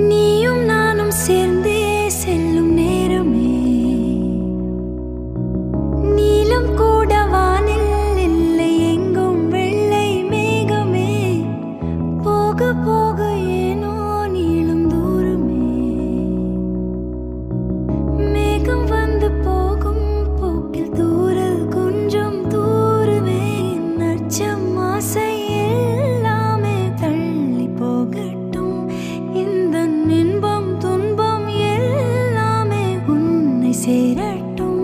நீயும் நானும் சேர்ந்தே செல்லும் நேரமே நீலம் கூட வானில் இல்லை எங்கும் வெள்ளை மேகமே போக போக ஏனோ நீளும் தூரமே மேகம் வந்து போகும் போக்கில் தூரல் கொஞ்சம் தூரமே நச்சம் ஆசை எல்லாமே தள்ளி போகட்டும் இந்த இன்பம் துன்பம் எல்லாமே உன்னை சேரட்டும்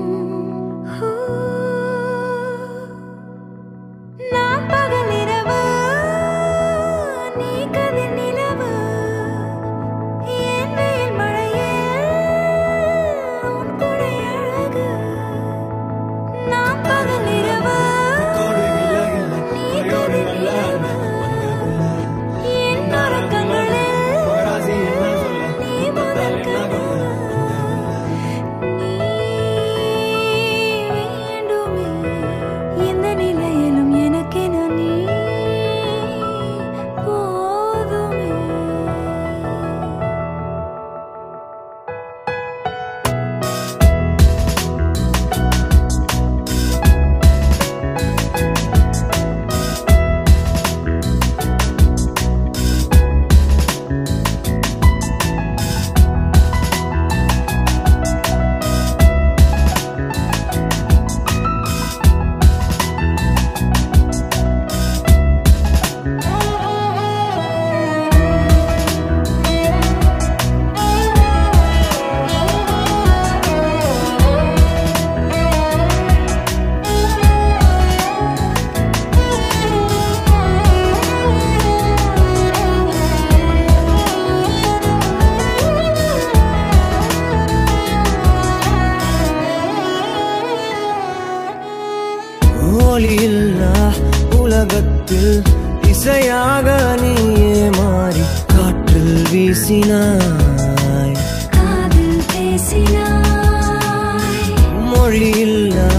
நான் பகல் இரவு நீ கதிர் நிலவு என் வெயில் மழையே உன் கொடை அழகு நான் பகல் இரவு நீ கதிர் நிலவு என் உறக்கங்களில் நீ முதல் கனவு நீ வேண்டுமே எந்த நிலையிலும் எனக்கென நீ போதுமே ஒளியில்லா உலகத்தில் இசையாக நீயே மாறி காற்றில் வீசினாய் காதில் பேசினாய் மொழியில்லா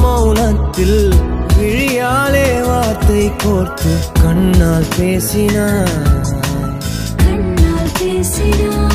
மௌனத்தில் விழியாலே வார்த்தை கோர்த்து கண்ணால் பேசினாய் கண்ணால் பேசினாய்